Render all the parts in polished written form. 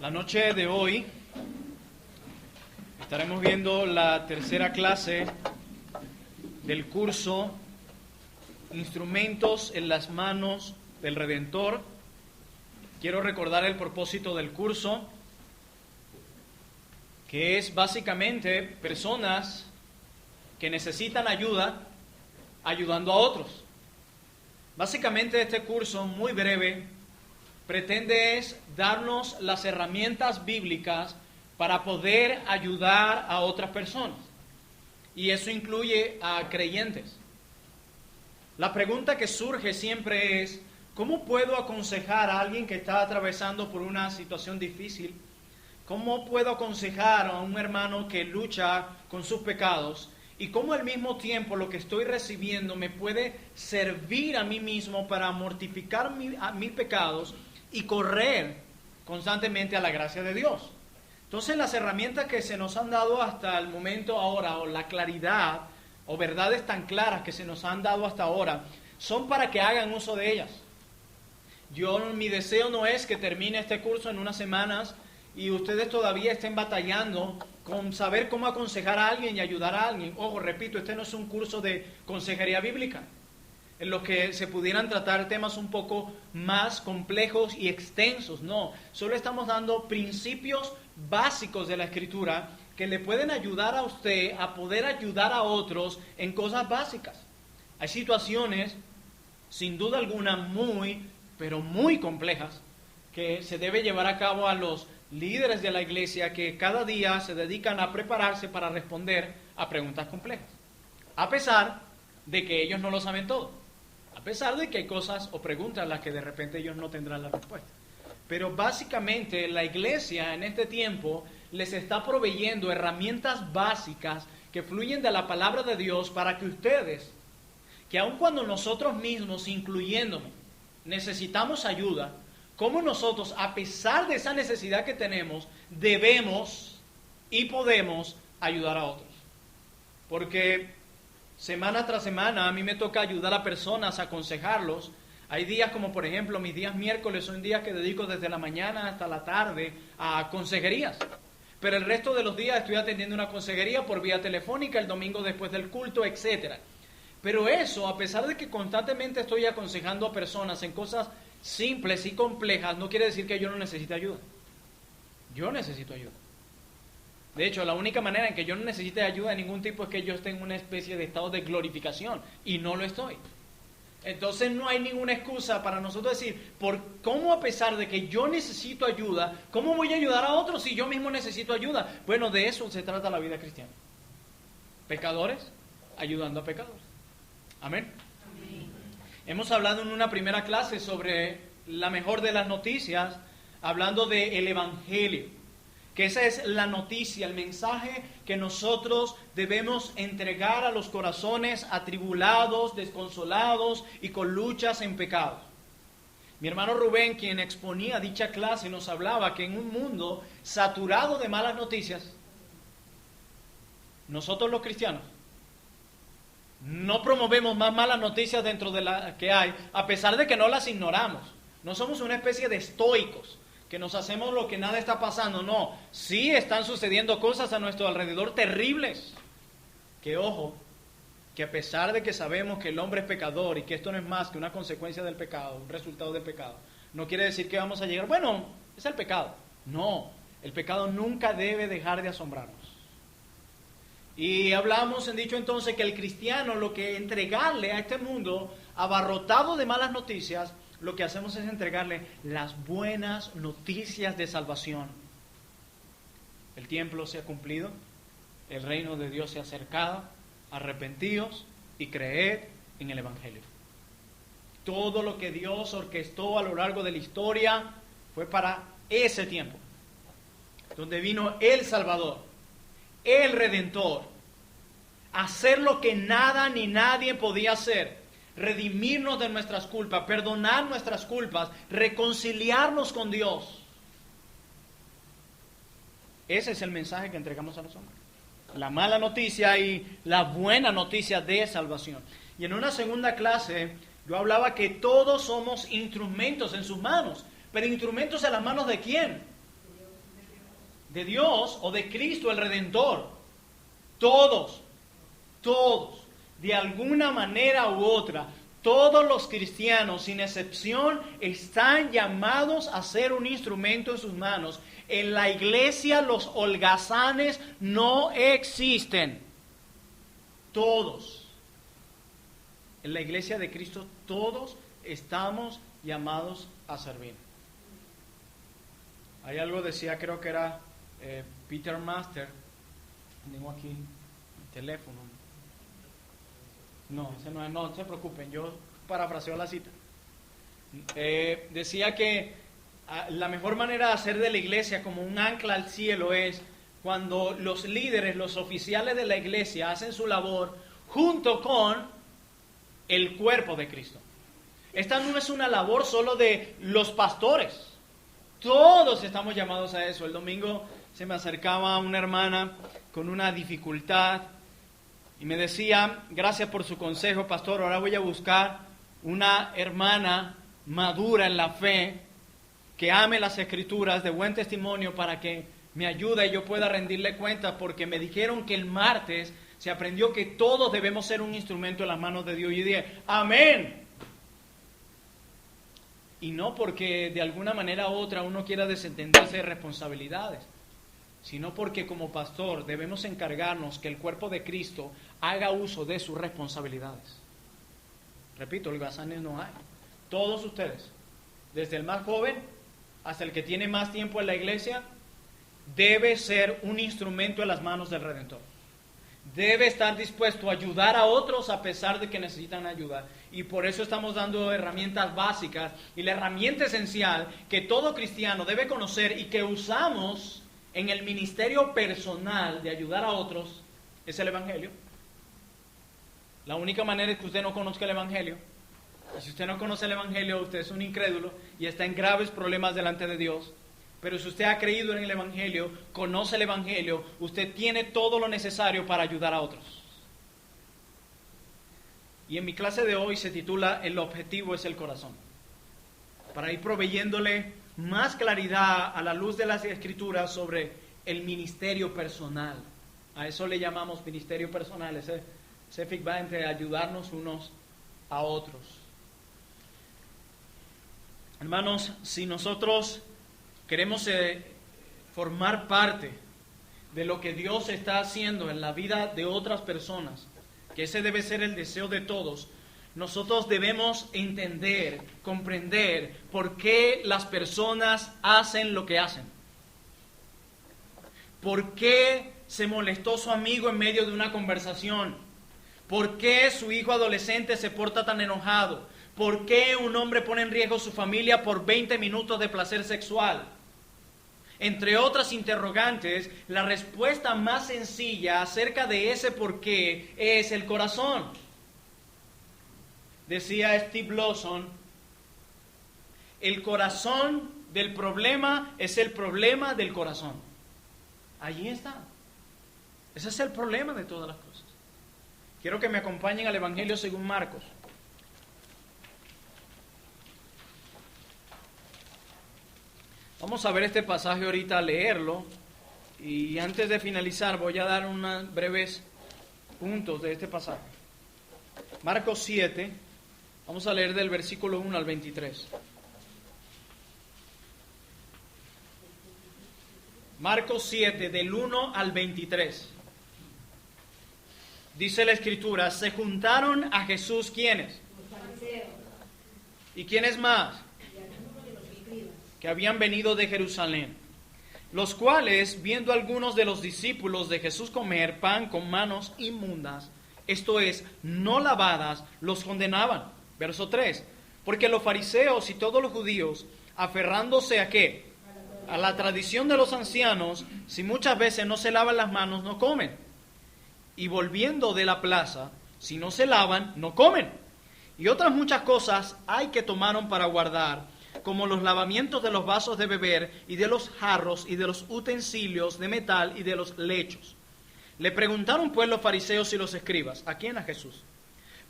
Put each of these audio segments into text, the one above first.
La noche de hoy estaremos viendo la tercera clase del curso Instrumentos en las manos del Redentor. Quiero recordar el propósito del curso, que es básicamente personas que necesitan ayuda, ayudando a otros. Básicamente este curso, muy breve, pretende es darnos las herramientas bíblicas para poder ayudar a otras personas. Y eso incluye a creyentes. La pregunta que surge siempre es, ¿cómo puedo aconsejar a alguien que está atravesando por una situación difícil? ¿Cómo puedo aconsejar a un hermano que lucha con sus pecados? Y cómo al mismo tiempo lo que estoy recibiendo me puede servir a mí mismo para mortificar mis pecados y correr constantemente a la gracia de Dios. Entonces las herramientas que se nos han dado hasta el momento ahora, o la claridad, o verdades tan claras que se nos han dado hasta ahora, son para que hagan uso de ellas. Mi deseo no es que termine este curso en unas semanas y ustedes todavía estén batallando con saber cómo aconsejar a alguien y ayudar a alguien. Ojo, repito, este no es un curso de consejería bíblica, en los que se pudieran tratar temas un poco más complejos y extensos. No, solo estamos dando principios básicos de la Escritura que le pueden ayudar a usted a poder ayudar a otros en cosas básicas. Hay situaciones, sin duda alguna, muy, pero muy complejas, que se debe llevar a cabo a los líderes de la iglesia que cada día se dedican a prepararse para responder a preguntas complejas. A pesar de que ellos no lo saben todo. A pesar de que hay cosas o preguntas a las que de repente ellos no tendrán la respuesta. Pero básicamente la iglesia en este tiempo les está proveyendo herramientas básicas que fluyen de la palabra de Dios para que ustedes, que aun cuando nosotros mismos, incluyéndome, necesitamos ayuda, como nosotros, a pesar de esa necesidad que tenemos, debemos y podemos ayudar a otros. Porque semana tras semana a mí me toca ayudar a personas, a aconsejarlos. Hay días como, por ejemplo, mis días miércoles son días que dedico desde la mañana hasta la tarde a consejerías. Pero el resto de los días estoy atendiendo una consejería por vía telefónica, el domingo después del culto, etc. Pero eso, a pesar de que constantemente estoy aconsejando a personas en cosas simples y complejas, no quiere decir que yo no necesite ayuda. Yo necesito ayuda. De hecho, la única manera en que yo no necesite ayuda de ningún tipo es que yo esté en una especie de estado de glorificación, y no lo estoy. Entonces no hay ninguna excusa para nosotros decir, ¿cómo a pesar de que yo necesito ayuda, cómo voy a ayudar a otros si yo mismo necesito ayuda? Bueno, de eso se trata la vida cristiana. Pecadores ayudando a pecadores. Amén. Hemos hablado en una primera clase sobre la mejor de las noticias, hablando del Evangelio, que esa es la noticia, el mensaje que nosotros debemos entregar a los corazones atribulados, desconsolados y con luchas en pecado. Mi hermano Rubén, quien exponía dicha clase, nos hablaba que en un mundo saturado de malas noticias, nosotros los cristianos no promovemos más malas noticias dentro de las que hay, a pesar de que no las ignoramos. No somos una especie de estoicos, que nos hacemos lo que nada está pasando. No, sí están sucediendo cosas a nuestro alrededor terribles. Que ojo, que a pesar de que sabemos que el hombre es pecador y que esto no es más que una consecuencia del pecado, un resultado del pecado, no quiere decir que vamos a llegar, bueno, es el pecado. No, el pecado nunca debe dejar de asombrarnos. Y hablamos en dicho entonces que el cristiano, lo que entregarle a este mundo abarrotado de malas noticias, lo que hacemos es entregarle las buenas noticias de salvación. El tiempo se ha cumplido, el reino de Dios se ha acercado, arrepentíos y creed en el Evangelio. Todo lo que Dios orquestó a lo largo de la historia fue para ese tiempo, donde vino el Salvador, el Redentor, hacer lo que nada ni nadie podía hacer, redimirnos de nuestras culpas, perdonar nuestras culpas, reconciliarnos con Dios. Ese es el mensaje que entregamos a los hombres. La mala noticia y la buena noticia de salvación. Y en una segunda clase yo hablaba que todos somos instrumentos en sus manos. ¿Pero instrumentos en las manos de quién? de Dios o de Cristo el Redentor. Todos, de alguna manera u otra, todos los cristianos, sin excepción, están llamados a ser un instrumento en sus manos. En la iglesia los holgazanes no existen. Todos. En la iglesia de Cristo todos estamos llamados a servir. Hay algo, decía, creo que era Peter Master. Tengo aquí el teléfono. No, ese no es, no se preocupen, yo parafraseo la cita. Decía que la mejor manera de hacer de la iglesia como un ancla al cielo es cuando los líderes, los oficiales de la iglesia hacen su labor junto con el cuerpo de Cristo. Esta no es una labor solo de los pastores. Todos estamos llamados a eso. El domingo se me acercaba una hermana con una dificultad y me decía, gracias por su consejo, pastor, ahora voy a buscar una hermana madura en la fe, que ame las Escrituras, de buen testimonio, para que me ayude y yo pueda rendirle cuentas, porque me dijeron que el martes se aprendió que todos debemos ser un instrumento en las manos de Dios. Y yo dije, amén. Y no porque de alguna manera u otra uno quiera desentenderse de responsabilidades, sino porque como pastor debemos encargarnos que el cuerpo de Cristo haga uso de sus responsabilidades. Repito, holgazanes no hay. Todos ustedes, desde el más joven hasta el que tiene más tiempo en la iglesia, debe ser un instrumento en las manos del Redentor. Debe estar dispuesto a ayudar a otros a pesar de que necesitan ayuda. Y por eso estamos dando herramientas básicas. Y la herramienta esencial que todo cristiano debe conocer y que usamos en el ministerio personal de ayudar a otros es el Evangelio. La única manera es que usted no conozca el Evangelio. Y si usted no conoce el Evangelio, usted es un incrédulo y está en graves problemas delante de Dios. Pero si usted ha creído en el Evangelio, conoce el Evangelio, usted tiene todo lo necesario para ayudar a otros. Y en mi clase de hoy se titula El objetivo es el corazón. Para ir proveyéndole más claridad a la luz de las Escrituras sobre el ministerio personal. A eso le llamamos ministerio personal, ese feedback entre ayudarnos unos a otros. Hermanos, si nosotros queremos formar parte de lo que Dios está haciendo en la vida de otras personas, que ese debe ser el deseo de todos, nosotros debemos entender, comprender por qué las personas hacen lo que hacen. ¿Por qué se molestó su amigo en medio de una conversación? ¿Por qué su hijo adolescente se porta tan enojado? ¿Por qué un hombre pone en riesgo su familia por 20 minutos de placer sexual? Entre otras interrogantes, la respuesta más sencilla acerca de ese por qué es el corazón. Decía Steve Lawson, el corazón del problema es el problema del corazón. Allí está. Ese es el problema de todas las cosas. Quiero que me acompañen al Evangelio según Marcos. Vamos a ver este pasaje ahorita, a leerlo, y antes de finalizar voy a dar unos breves puntos de este pasaje. Marcos 7, vamos a leer del versículo 1 al 23. Marcos 7, del 1 al 23. Dice la Escritura, se juntaron a Jesús, ¿quiénes? Los fariseos. ¿Y quiénes más? Y algunos de los escribas. Que habían venido de Jerusalén, los cuales, viendo algunos de los discípulos de Jesús comer pan con manos inmundas, esto es, no lavadas, los condenaban. Verso 3, porque los fariseos y todos los judíos, aferrándose a ¿qué? A la tradición de los ancianos, si muchas veces no se lavan las manos, no comen. Y volviendo de la plaza, si no se lavan, no comen. Y otras muchas cosas hay que tomaron para guardar, como los lavamientos de los vasos de beber y de los jarros y de los utensilios de metal y de los lechos. Le preguntaron pues los fariseos y los escribas, ¿a quién? A Jesús.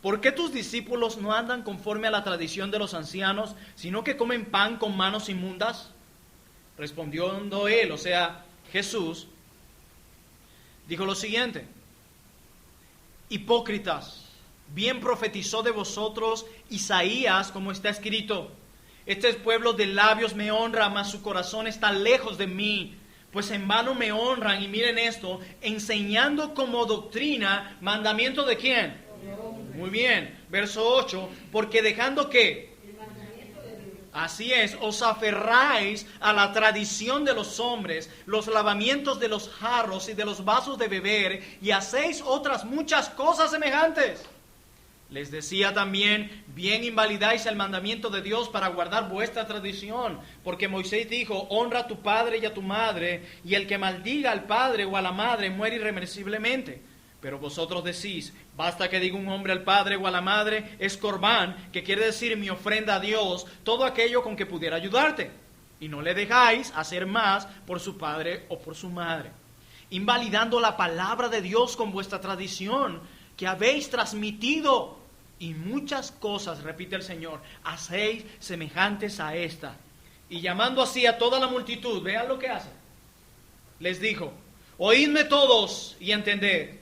¿Por qué tus discípulos no andan conforme a la tradición de los ancianos, sino que comen pan con manos inmundas? Respondiendo él, o sea, Jesús, dijo lo siguiente: hipócritas, bien profetizó de vosotros Isaías, como está escrito: este pueblo de labios me honra, mas su corazón está lejos de mí, pues en vano me honran. Y miren esto: enseñando como doctrina mandamiento de ¿quién? Muy bien, verso 8, porque dejando ¿qué? Así es, os aferráis a la tradición de los hombres, los lavamientos de los jarros y de los vasos de beber, y hacéis otras muchas cosas semejantes. Les decía también: bien invalidáis el mandamiento de Dios para guardar vuestra tradición, porque Moisés dijo: honra a tu padre y a tu madre, y el que maldiga al padre o a la madre muere irreversiblemente. Pero vosotros decís: basta que diga un hombre al padre o a la madre, es corbán, que quiere decir mi ofrenda a Dios, todo aquello con que pudiera ayudarte. Y no le dejáis hacer más por su padre o por su madre, invalidando la palabra de Dios con vuestra tradición que habéis transmitido. Y muchas cosas, repite el Señor, hacéis semejantes a esta. Y llamando así a toda la multitud, vean lo que hace. Les dijo: oídme todos y entended.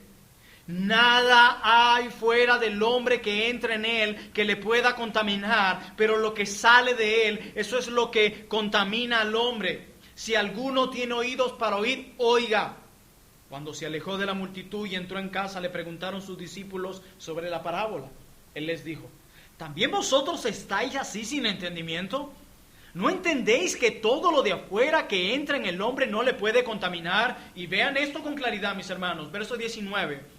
Nada hay fuera del hombre que entre en él que le pueda contaminar, pero lo que sale de él, eso es lo que contamina al hombre. Si alguno tiene oídos para oír, oiga. Cuando se alejó de la multitud y entró en casa, le preguntaron sus discípulos sobre la parábola. Él les dijo: ¿también vosotros estáis así sin entendimiento? ¿No entendéis que todo lo de afuera que entra en el hombre no le puede contaminar? Y vean esto con claridad, mis hermanos. Verso 19.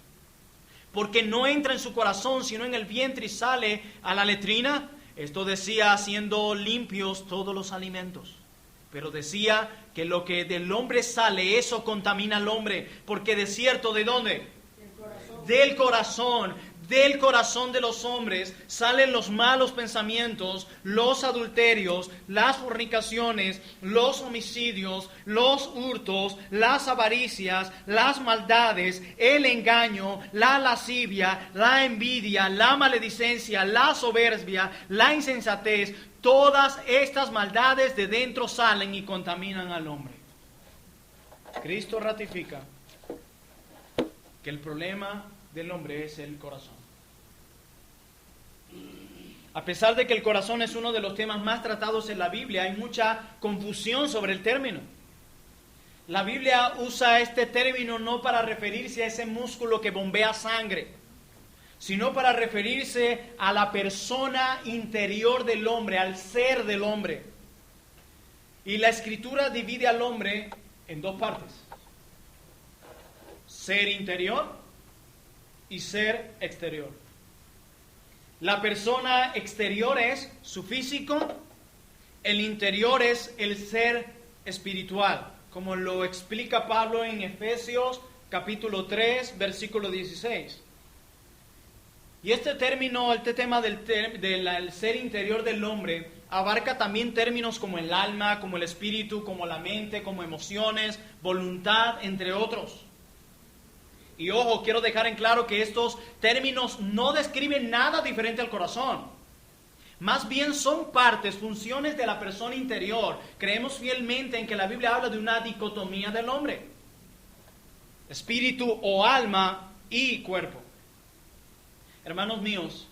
Porque no entra en su corazón, sino en el vientre y sale a la letrina. Esto decía haciendo limpios todos los alimentos. Pero decía que lo que del hombre sale, eso contamina al hombre. Porque de cierto, ¿de dónde? Del corazón. Del corazón de los hombres salen los malos pensamientos, los adulterios, las fornicaciones, los homicidios, los hurtos, las avaricias, las maldades, el engaño, la lascivia, la envidia, la maledicencia, la soberbia, la insensatez. Todas estas maldades de dentro salen y contaminan al hombre. Cristo ratifica que el problema del hombre es el corazón. A pesar de que el corazón es uno de los temas más tratados en la Biblia, hay mucha confusión sobre el término. La Biblia usa este término no para referirse a ese músculo que bombea sangre, sino para referirse a la persona interior del hombre, al ser del hombre. Y la Escritura divide al hombre en dos partes: ser interior y ser exterior. La persona exterior es su físico, el interior es el ser espiritual, como lo explica Pablo en Efesios capítulo 3, versículo 16. Y este término, este tema del ser interior del hombre, abarca también términos como el alma, como el espíritu, como la mente, como emociones, voluntad, entre otros. Y ojo, quiero dejar en claro que estos términos no describen nada diferente al corazón. Más bien son partes, funciones de la persona interior. Creemos fielmente en que la Biblia habla de una dicotomía del hombre: espíritu o alma y cuerpo. Hermanos míos,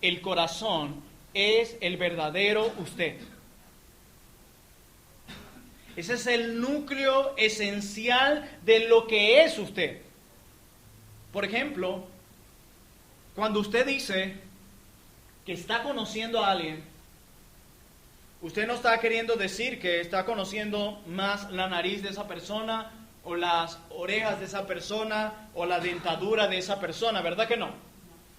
el corazón es el verdadero usted. Ese es el núcleo esencial de lo que es usted. Por ejemplo, cuando usted dice que está conociendo a alguien, usted no está queriendo decir que está conociendo más la nariz de esa persona, o las orejas de esa persona, o la dentadura de esa persona, ¿verdad que no?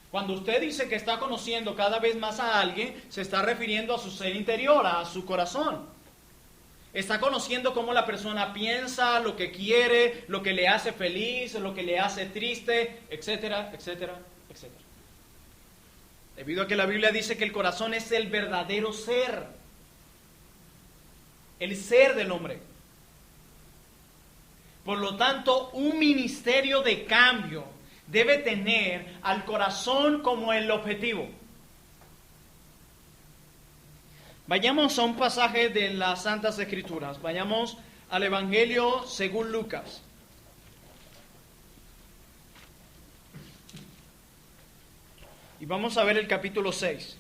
Cuando usted dice que está conociendo cada vez más a alguien, se está refiriendo a su ser interior, a su corazón. Está conociendo cómo la persona piensa, lo que quiere, lo que le hace feliz, lo que le hace triste, etcétera, etcétera, etcétera. Debido a que la Biblia dice que el corazón es el verdadero ser, el ser del hombre. Por lo tanto, un ministerio de cambio debe tener al corazón como el objetivo. Vayamos a un pasaje de las Santas Escrituras. Vayamos al Evangelio según Lucas. Y vamos a ver el capítulo 6,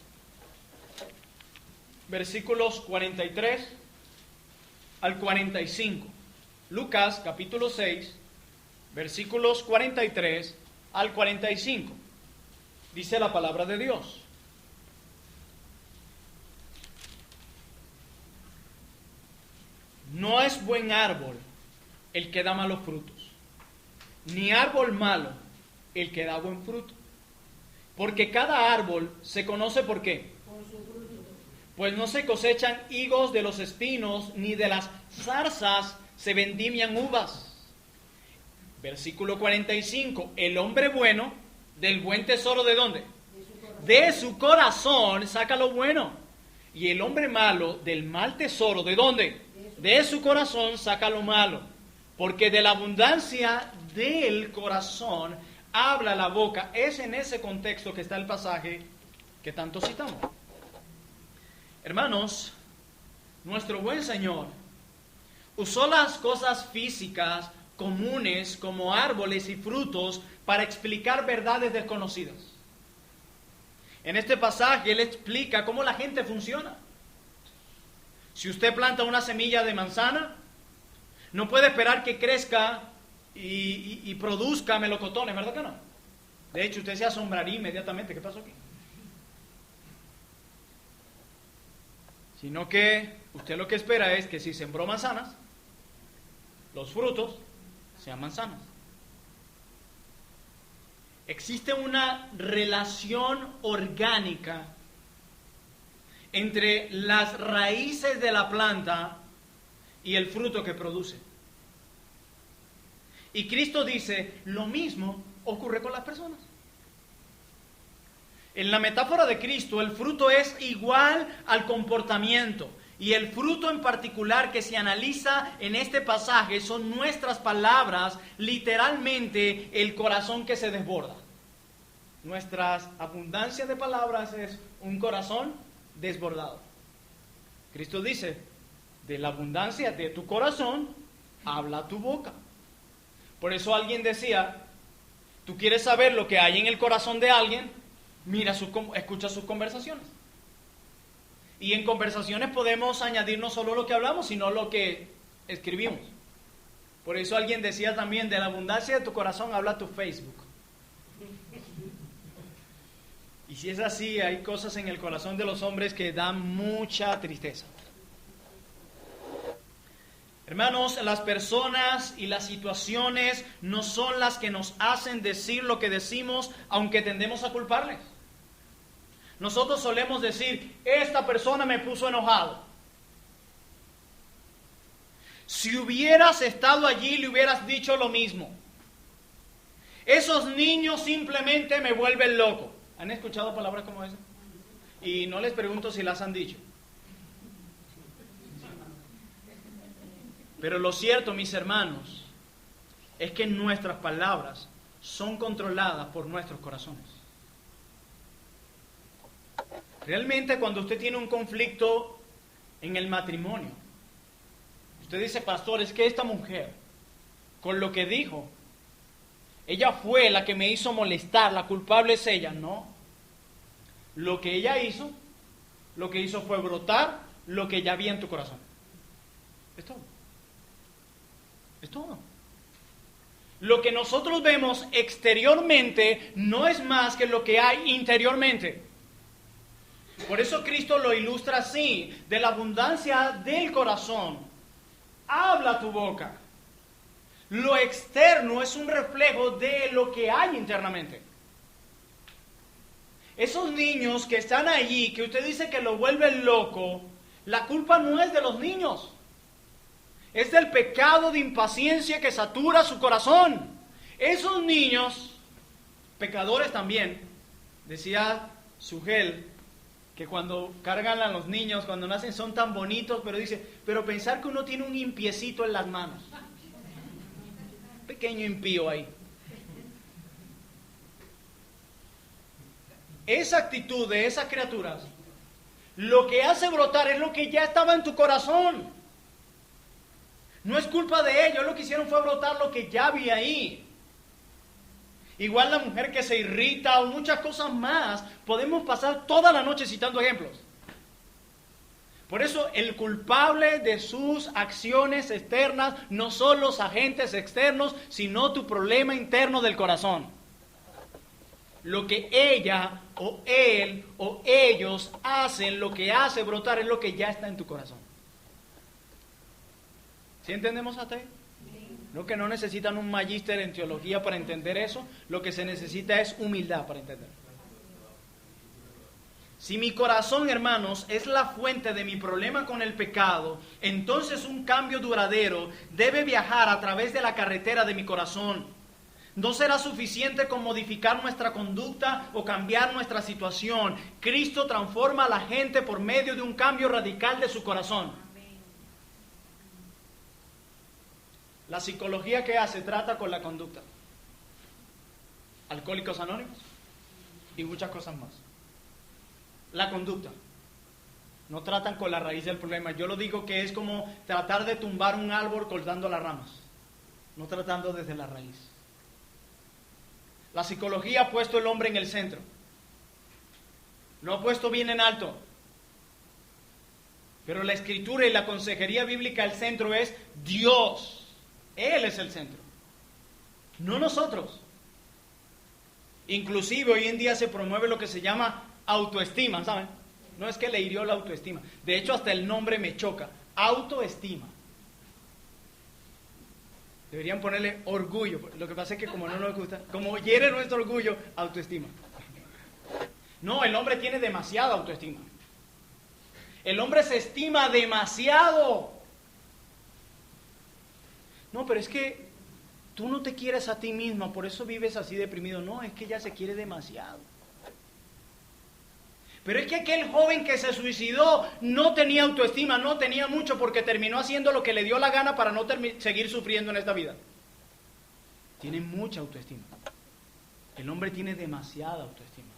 versículos 43 al 45. Lucas, capítulo 6, versículos 43 al 45. Dice la palabra de Dios. No es buen árbol el que da malos frutos, ni árbol malo el que da buen fruto. Porque cada árbol se conoce ¿por qué? Por su fruto. Pues no se cosechan higos de los espinos, ni de las zarzas se vendimian uvas. Versículo 45. El hombre bueno, del buen tesoro, ¿de dónde? De su corazón saca lo bueno. Y el hombre malo, del mal tesoro, ¿de dónde? De su corazón saca lo malo. Porque de la abundancia del corazón habla la boca. Es en ese contexto que está el pasaje que tanto citamos. Hermanos, nuestro buen Señor usó las cosas físicas comunes como árboles y frutos para explicar verdades desconocidas. En este pasaje Él explica cómo la gente funciona. Si usted planta una semilla de manzana, no puede esperar que crezca y produzca melocotones, ¿verdad que no? De hecho, usted se asombraría inmediatamente. ¿Qué pasó aquí? Sino que usted lo que espera es que si sembró manzanas, los frutos sean manzanas. Existe una relación orgánica entre las raíces de la planta y el fruto que produce. Y Cristo dice, lo mismo ocurre con las personas. En la metáfora de Cristo, el fruto es igual al comportamiento. Y el fruto en particular que se analiza en este pasaje son nuestras palabras, literalmente el corazón que se desborda. Nuestra abundancia de palabras es un corazón desbordado. Cristo dice, de la abundancia de tu corazón, habla tu boca. Por eso alguien decía, tú quieres saber lo que hay en el corazón de alguien, escucha sus conversaciones. Y en conversaciones podemos añadir no solo lo que hablamos, sino lo que escribimos. Por eso alguien decía también, de la abundancia de tu corazón habla tu Facebook. Y si es así, hay cosas en el corazón de los hombres que dan mucha tristeza. Hermanos, las personas y las situaciones no son las que nos hacen decir lo que decimos, aunque tendemos a culparles. Nosotros solemos decir, esta persona me puso enojado. Si hubieras estado allí, le hubieras dicho lo mismo. Esos niños simplemente me vuelven loco. ¿Han escuchado palabras como esas? Y no les pregunto si las han dicho. Pero lo cierto, mis hermanos, es que nuestras palabras son controladas por nuestros corazones. Realmente, cuando usted tiene un conflicto en el matrimonio, usted dice, pastor, es que esta mujer, con lo que dijo, ella fue la que me hizo molestar, la culpable es ella. No. Lo que ella hizo, fue brotar lo que ya había en tu corazón. Es todo. Es todo. Lo que nosotros vemos exteriormente no es más que lo que hay interiormente. Por eso Cristo lo ilustra así, de la abundancia del corazón. Habla tu boca. Lo externo es un reflejo de lo que hay internamente. Esos niños que están allí, que usted dice que lo vuelven loco, la culpa no es de los niños. Es del pecado de impaciencia que satura su corazón. Esos niños, pecadores también, decía Sugel, que cuando cargan a los niños, cuando nacen son tan bonitos, pero dice, pero pensar que uno tiene un impiecito en las manos. Pequeño impío ahí. Esa actitud de esas criaturas, lo que hace brotar es lo que ya estaba en tu corazón. No es culpa de ellos, lo que hicieron fue brotar lo que ya había ahí. Igual la mujer que se irrita o muchas cosas más. Podemos pasar toda la noche citando ejemplos. Por eso el culpable de sus acciones externas no son los agentes externos, sino tu problema interno del corazón. Lo que ella o él o ellos hacen, lo que hace brotar es lo que ya está en tu corazón. ¿Sí entendemos hasta ahí? No, que no necesitan un magíster en teología para entender eso, lo que se necesita es humildad para entender. Si mi corazón, hermanos, es la fuente de mi problema con el pecado, entonces un cambio duradero debe viajar a través de la carretera de mi corazón. No será suficiente con modificar nuestra conducta o cambiar nuestra situación. Cristo transforma a la gente por medio de un cambio radical de su corazón. La psicología que hace trata con la conducta. Alcohólicos Anónimos y muchas cosas más. La conducta. No tratan con la raíz del problema. Yo lo digo que es como tratar de tumbar un árbol cortando las ramas, no tratando desde la raíz. La psicología ha puesto el hombre en el centro. Lo ha puesto bien en alto. Pero la escritura y la consejería bíblica, el centro es Dios. Él es el centro, no nosotros. Inclusive hoy en día se promueve lo que se llama autoestima, ¿saben? No es que le hirió la autoestima. De hecho, hasta el nombre me choca. Autoestima. Deberían ponerle orgullo. Lo que pasa es que como no nos gusta, como hiere nuestro orgullo, autoestima. No, el hombre tiene demasiada autoestima. El hombre se estima demasiado. No, pero es que tú no te quieres a ti misma, por eso vives así deprimido. No, es que ella se quiere demasiado. Pero es que aquel joven que se suicidó no tenía autoestima, no tenía mucho porque terminó haciendo lo que le dio la gana para no seguir sufriendo en esta vida. Tiene mucha autoestima. El hombre tiene demasiada autoestima.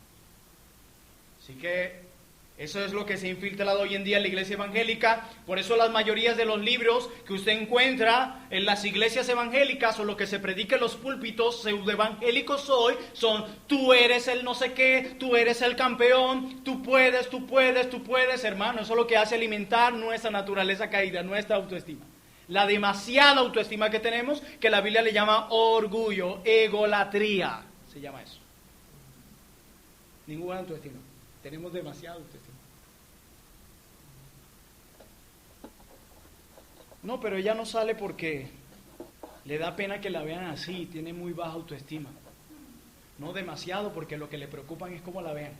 Así que eso es lo que se ha infiltrado hoy en día en la iglesia evangélica. Por eso las mayorías de los libros que usted encuentra en las iglesias evangélicas o lo que se predica en los púlpitos pseudoevangélicos hoy son: tú eres el no sé qué, tú eres el campeón, tú puedes, tú puedes, tú puedes. Hermano, eso es lo que hace alimentar nuestra naturaleza caída, nuestra autoestima. La demasiada autoestima que tenemos, que la Biblia le llama orgullo, egolatría, se llama eso. Ninguna autoestima. Tenemos demasiada autoestima. No, pero ella no sale porque le da pena que la vean así, tiene muy baja autoestima. No demasiado, porque lo que le preocupan es cómo la vean.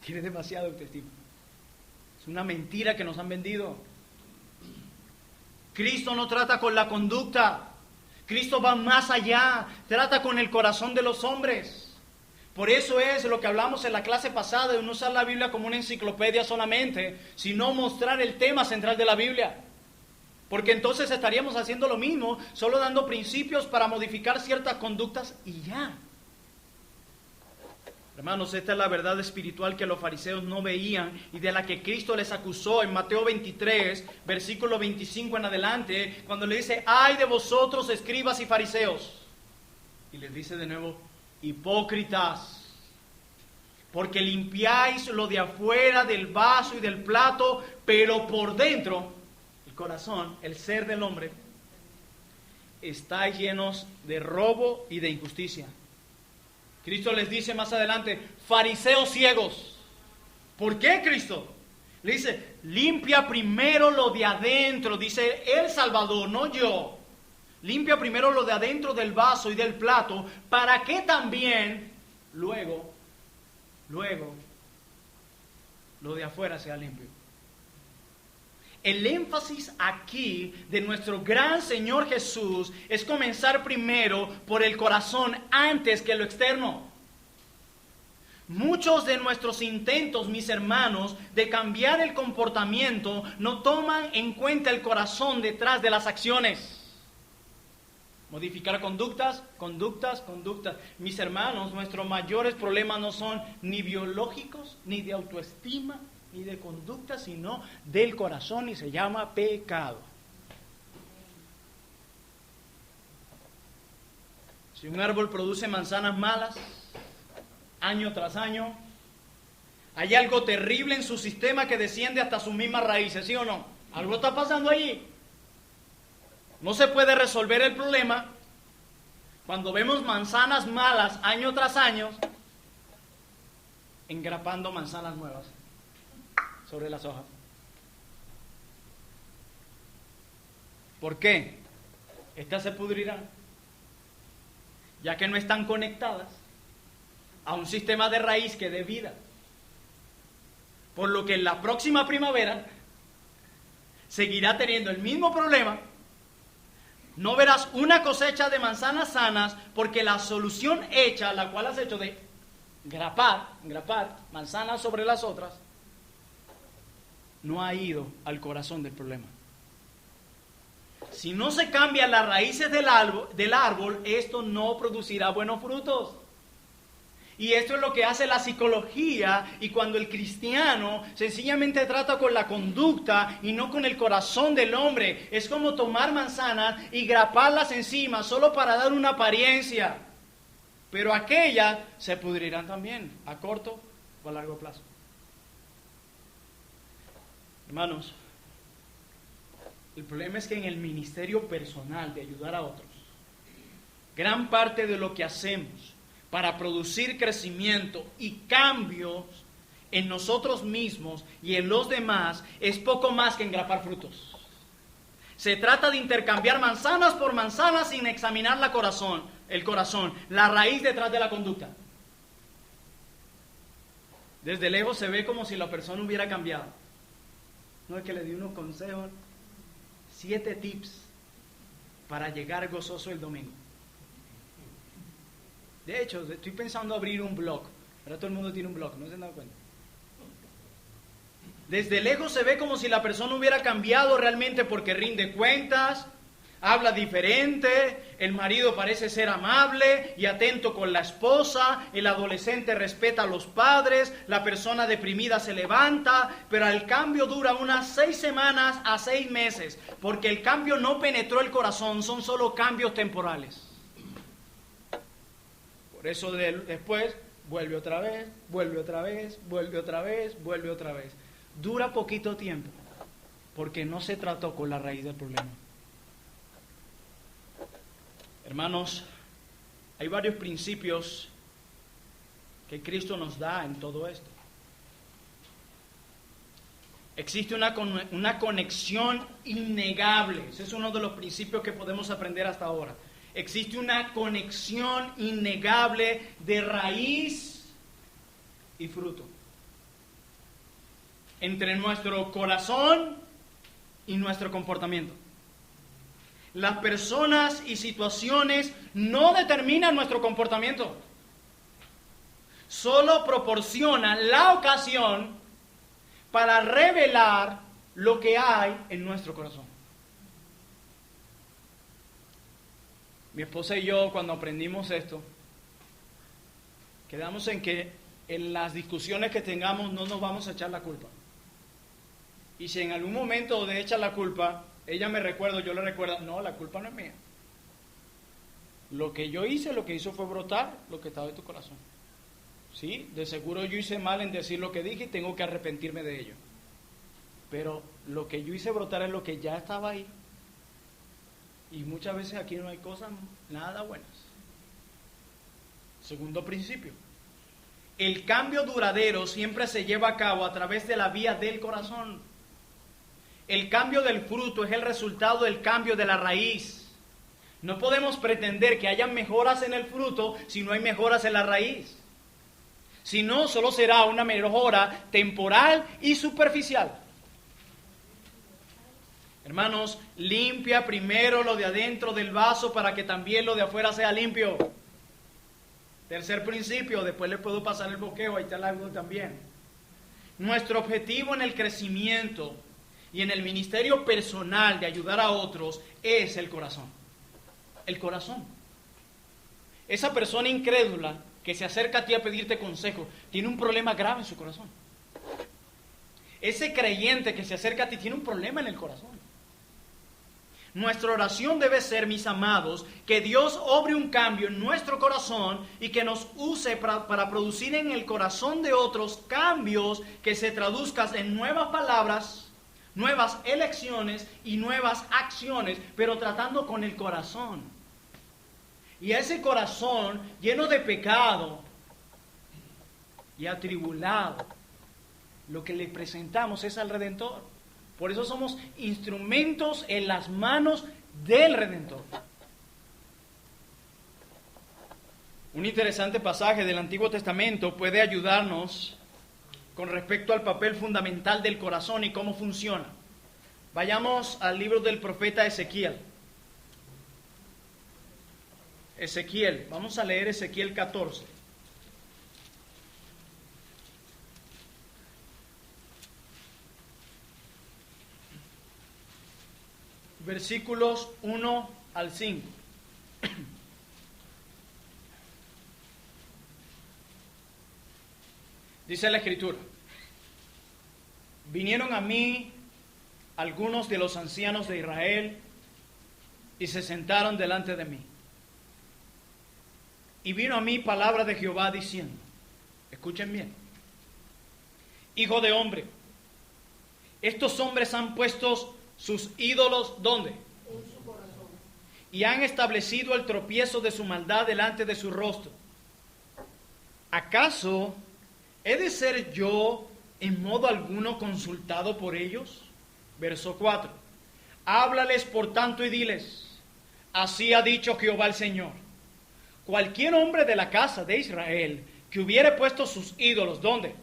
Tiene demasiada autoestima. Es una mentira que nos han vendido. Cristo no trata con la conducta. Cristo va más allá, trata con el corazón de los hombres. Por eso es lo que hablamos en la clase pasada, de no usar la Biblia como una enciclopedia solamente, sino mostrar el tema central de la Biblia. Porque entonces estaríamos haciendo lo mismo, solo dando principios para modificar ciertas conductas y ya. Hermanos, esta es la verdad espiritual que los fariseos no veían y de la que Cristo les acusó en Mateo 23, versículo 25 en adelante, cuando le dice: ¡ay de vosotros, escribas y fariseos! Y les dice de nuevo: hipócritas, porque limpiáis lo de afuera del vaso y del plato, pero por dentro, el corazón, el ser del hombre, estáis llenos de robo y de injusticia. Cristo les dice más adelante: fariseos ciegos. ¿Por qué, Cristo? Le dice: limpia primero lo de adentro, dice el Salvador, no yo. Limpia primero lo de adentro del vaso y del plato, para que también luego lo de afuera sea limpio. El énfasis aquí de nuestro gran Señor Jesús es comenzar primero por el corazón antes que lo externo. Muchos de nuestros intentos, mis hermanos, de cambiar el comportamiento no toman en cuenta el corazón detrás de las acciones. Modificar conductas. Mis hermanos, nuestros mayores problemas no son ni biológicos, ni de autoestima, ni de conducta, sino del corazón, y se llama pecado. Si un árbol produce manzanas malas, año tras año, hay algo terrible en su sistema que desciende hasta sus mismas raíces, ¿sí o no? Algo está pasando allí. No se puede resolver el problema cuando vemos manzanas malas año tras año, engrapando manzanas nuevas sobre las hojas. ¿Por qué? Estas se pudrirán, ya que no están conectadas a un sistema de raíz que dé vida. Por lo que en la próxima primavera seguirá teniendo el mismo problema. No verás una cosecha de manzanas sanas porque la solución hecha, la cual has hecho de engrapar manzanas sobre las otras, no ha ido al corazón del problema. Si no se cambian las raíces del árbol, esto no producirá buenos frutos. Y esto es lo que hace la psicología, y cuando el cristiano sencillamente trata con la conducta y no con el corazón del hombre, es como tomar manzanas y graparlas encima solo para dar una apariencia. Pero aquellas se pudrirán también, a corto o a largo plazo. Hermanos, el problema es que en el ministerio personal de ayudar a otros, gran parte de lo que hacemos para producir crecimiento y cambios en nosotros mismos y en los demás es poco más que engrapar frutos. Se trata de intercambiar manzanas por manzanas sin examinar el corazón, la raíz detrás de la conducta. Desde lejos se ve como si la persona hubiera cambiado. No es que le di unos consejos, 7 tips para llegar gozoso el domingo. De hecho, estoy pensando abrir un blog. Ahora todo el mundo tiene un blog, ¿no se han dado cuenta? Desde lejos se ve como si la persona hubiera cambiado realmente porque rinde cuentas, habla diferente, el marido parece ser amable y atento con la esposa, el adolescente respeta a los padres, la persona deprimida se levanta, pero el cambio dura unas 6 semanas a 6 meses, porque el cambio no penetró el corazón, son solo cambios temporales. Por eso después vuelve otra vez. Dura poquito tiempo, porque no se trató con la raíz del problema. Hermanos, hay varios principios que Cristo nos da en todo esto. Existe una conexión innegable. Ese es uno de los principios que podemos aprender hasta ahora. Existe una conexión innegable de raíz y fruto entre nuestro corazón y nuestro comportamiento. Las personas y situaciones no determinan nuestro comportamiento, solo proporcionan la ocasión para revelar lo que hay en nuestro corazón. Mi esposa y yo, cuando aprendimos esto, quedamos en que en las discusiones que tengamos no nos vamos a echar la culpa. Y si en algún momento de echar la culpa, ella me recuerda, yo le recuerdo, no, la culpa no es mía. Lo que yo hice, lo que hizo fue brotar lo que estaba en tu corazón. Sí, de seguro yo hice mal en decir lo que dije y tengo que arrepentirme de ello. Pero lo que yo hice brotar es lo que ya estaba ahí. Y muchas veces aquí no hay cosas nada buenas. Segundo principio. El cambio duradero siempre se lleva a cabo a través de la vía del corazón. El cambio del fruto es el resultado del cambio de la raíz. No podemos pretender que haya mejoras en el fruto si no hay mejoras en la raíz. Si no, solo será una mejora temporal y superficial. Hermanos, limpia primero lo de adentro del vaso para que también lo de afuera sea limpio. Tercer principio, después le puedo pasar el bosquejo, ahí está el árbol también. Nuestro objetivo en el crecimiento y en el ministerio personal de ayudar a otros es el corazón. El corazón. Esa persona incrédula que se acerca a ti a pedirte consejo tiene un problema grave en su corazón. Ese creyente que se acerca a ti tiene un problema en el corazón. Nuestra oración debe ser, mis amados, que Dios obre un cambio en nuestro corazón y que nos use para producir en el corazón de otros cambios que se traduzcan en nuevas palabras, nuevas elecciones y nuevas acciones, pero tratando con el corazón. Y ese corazón lleno de pecado y atribulado, lo que le presentamos es al Redentor. Por eso somos instrumentos en las manos del Redentor. Un interesante pasaje del Antiguo Testamento puede ayudarnos con respecto al papel fundamental del corazón y cómo funciona. Vayamos al libro del profeta Ezequiel. Ezequiel, vamos a leer Ezequiel 14. Versículos 1 al 5. Dice la Escritura: vinieron a mí algunos de los ancianos de Israel y se sentaron delante de mí. Y vino a mí palabra de Jehová diciendo, escuchen bien, hijo de hombre, estos hombres han puesto sus ídolos, ¿dónde? En su corazón. Y han establecido el tropiezo de su maldad delante de su rostro. ¿Acaso he de ser yo en modo alguno consultado por ellos? Verso 4. Háblales por tanto y diles, así ha dicho Jehová el Señor. Cualquier hombre de la casa de Israel que hubiere puesto sus ídolos, ¿dónde?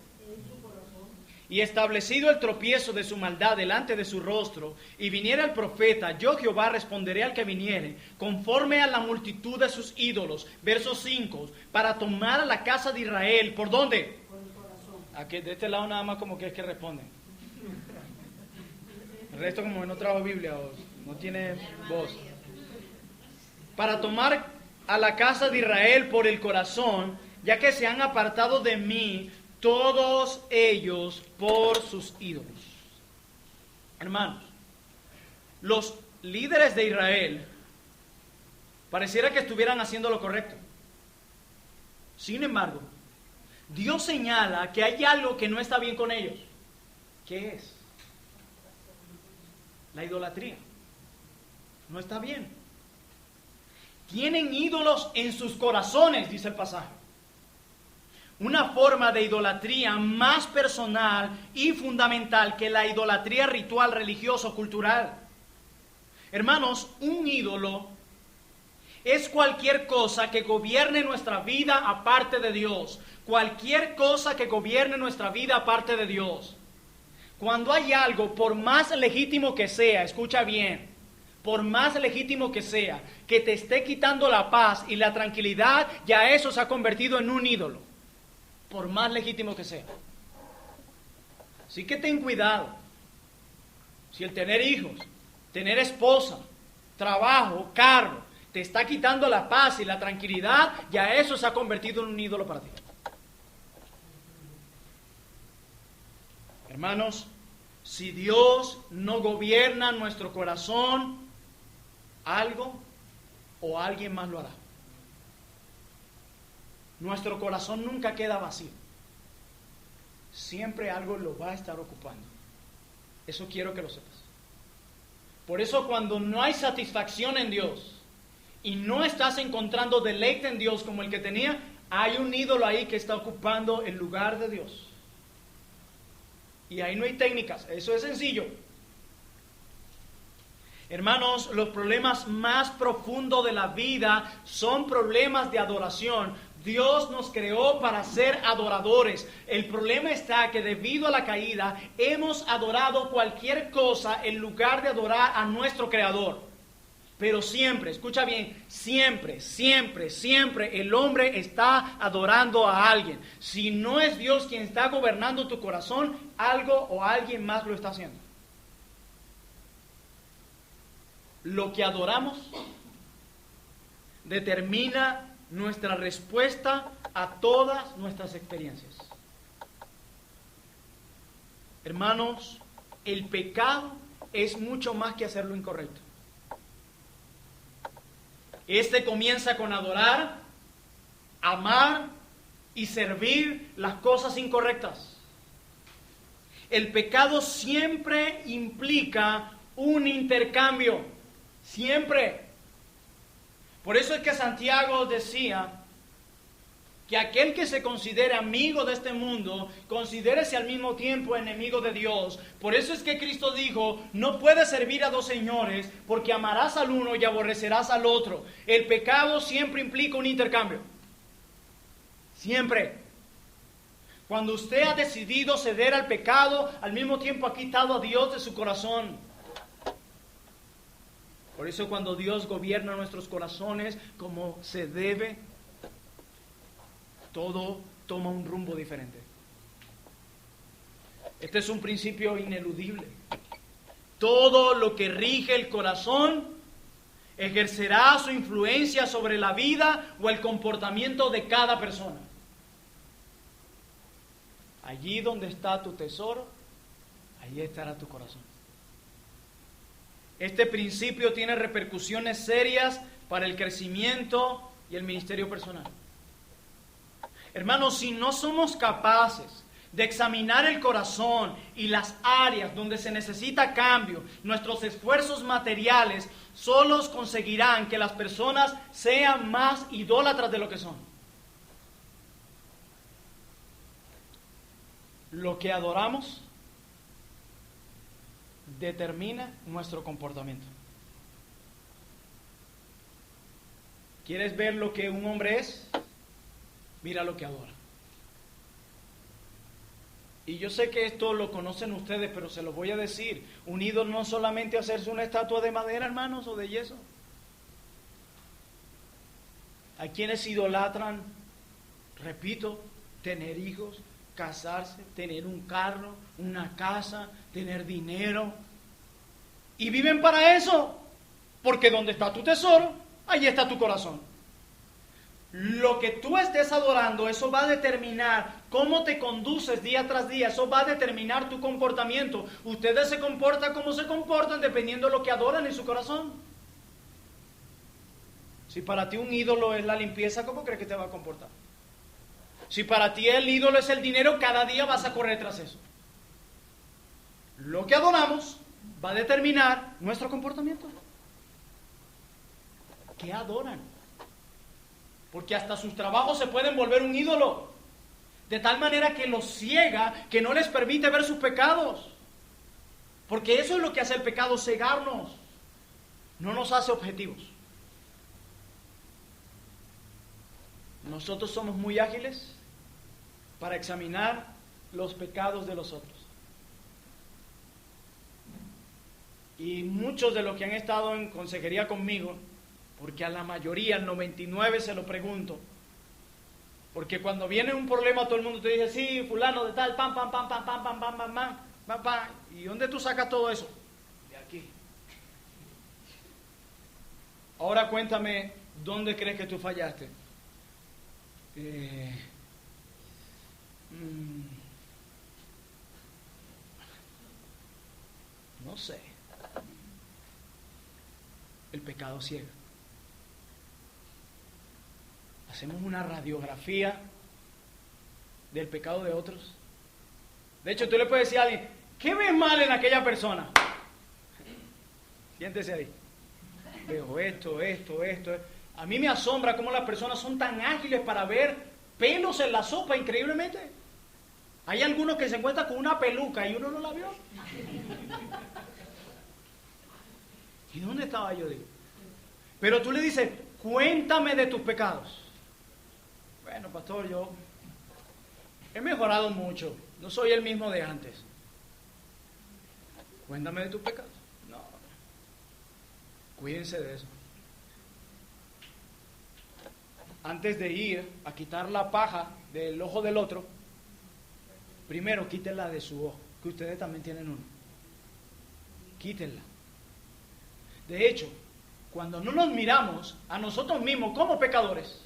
Y establecido el tropiezo de su maldad delante de su rostro, y viniera el profeta, yo Jehová responderé al que viniere, conforme a la multitud de sus ídolos. Verso 5, para tomar a la casa de Israel, ¿por dónde? Por el corazón. Aquí, de este lado nada más como que es que responden. El resto como que no trajo Biblia o no tiene voz. Para tomar a la casa de Israel por el corazón, ya que se han apartado de mí, todos ellos por sus ídolos. Hermanos, los líderes de Israel pareciera que estuvieran haciendo lo correcto. Sin embargo, Dios señala que hay algo que no está bien con ellos. ¿Qué es? La idolatría. No está bien. Tienen ídolos en sus corazones, dice el pasaje. Una forma de idolatría más personal y fundamental que la idolatría ritual, religioso, cultural. Hermanos, un ídolo es cualquier cosa que gobierne nuestra vida aparte de Dios. Cualquier cosa que gobierne nuestra vida aparte de Dios. Cuando hay algo, por más legítimo que sea, escucha bien, por más legítimo que sea, que te esté quitando la paz y la tranquilidad, ya eso se ha convertido en un ídolo. Por más legítimo que sea. Así que ten cuidado. Si el tener hijos, tener esposa, trabajo, carro, te está quitando la paz y la tranquilidad, ya eso se ha convertido en un ídolo para ti. Hermanos, si Dios no gobierna nuestro corazón, algo o alguien más lo hará. Nuestro corazón nunca queda vacío. Siempre algo lo va a estar ocupando. Eso quiero que lo sepas. Por eso cuando no hay satisfacción en Dios y no estás encontrando deleite en Dios como el que tenía, hay un ídolo ahí que está ocupando el lugar de Dios. Y ahí no hay técnicas, eso es sencillo. Hermanos, los problemas más profundos de la vida son problemas de adoración. Dios nos creó para ser adoradores. El problema está que debido a la caída hemos adorado cualquier cosa en lugar de adorar a nuestro Creador. Pero siempre, escucha bien, siempre el hombre está adorando a alguien. Si no es Dios quien está gobernando tu corazón, algo o alguien más lo está haciendo. Lo que adoramos determina nuestra respuesta a todas nuestras experiencias. Hermanos, el pecado es mucho más que hacer lo incorrecto. Este comienza con adorar, amar y servir las cosas incorrectas. El pecado siempre implica un intercambio, siempre. Por eso es que Santiago decía que aquel que se considere amigo de este mundo, considérese al mismo tiempo enemigo de Dios. Por eso es que Cristo dijo, no puedes servir a dos señores, porque amarás al uno y aborrecerás al otro. El pecado siempre implica un intercambio. Siempre. Cuando usted ha decidido ceder al pecado, al mismo tiempo ha quitado a Dios de su corazón. Por eso cuando Dios gobierna nuestros corazones como se debe, todo toma un rumbo diferente. Este es un principio ineludible. Todo lo que rige el corazón ejercerá su influencia sobre la vida o el comportamiento de cada persona. Allí donde está tu tesoro, allí estará tu corazón. Este principio tiene repercusiones serias para el crecimiento y el ministerio personal. Hermanos, si no somos capaces de examinar el corazón y las áreas donde se necesita cambio, nuestros esfuerzos materiales solos conseguirán que las personas sean más idólatras de lo que son. Lo que adoramos determina nuestro comportamiento. ¿Quieres ver lo que un hombre es? Mira lo que adora. Y yo sé que esto lo conocen ustedes, pero se lo voy a decir. Un ídolo no solamente hacerse una estatua de madera, hermanos, o de yeso. Hay quienes idolatran, repito, tener hijos, casarse, tener un carro, una casa, tener dinero. Y viven para eso, porque donde está tu tesoro, ahí está tu corazón. Lo que tú estés adorando, eso va a determinar cómo te conduces día tras día, eso va a determinar tu comportamiento. Ustedes se comportan como se comportan dependiendo de lo que adoran en su corazón. Si para ti un ídolo es la limpieza, ¿cómo crees que te va a comportar? Si para ti el ídolo es el dinero, cada día vas a correr tras eso. Lo que adoramos va a determinar nuestro comportamiento. ¿Qué adoran? Porque hasta sus trabajos se pueden volver un ídolo, de tal manera que los ciega, que no les permite ver sus pecados. Porque eso es lo que hace el pecado, cegarnos. No nos hace objetivos. Nosotros somos muy ágiles para examinar los pecados de los otros. Y muchos de los que han estado en consejería conmigo, porque a la mayoría, al 99 se lo pregunto, porque cuando viene un problema todo el mundo te dice, sí, fulano de tal, pam, pam, pam, pam, pam, pam, pam, pam, pam, pam, pam. ¿Y dónde tú sacas todo eso? De aquí. Ahora cuéntame, ¿dónde crees que tú fallaste? No sé. El pecado ciega. Hacemos una radiografía del pecado de otros. De hecho, tú le puedes decir a alguien, ¿qué ves mal en aquella persona? Siéntese ahí. Veo esto. A mí me asombra cómo las personas son tan ágiles para ver pelos en la sopa, increíblemente. Hay algunos que se encuentran con una peluca y uno no la vio. ¿Y dónde estaba yo? Digo. Pero tú le dices, cuéntame de tus pecados. Bueno, pastor, yo he mejorado mucho. No soy el mismo de antes. Cuéntame de tus pecados. No. Cuídense de eso. Antes de ir a quitar la paja del ojo del otro, primero quítenla de su ojo, que ustedes también tienen uno. Quítenla. De hecho, cuando no nos miramos a nosotros mismos como pecadores,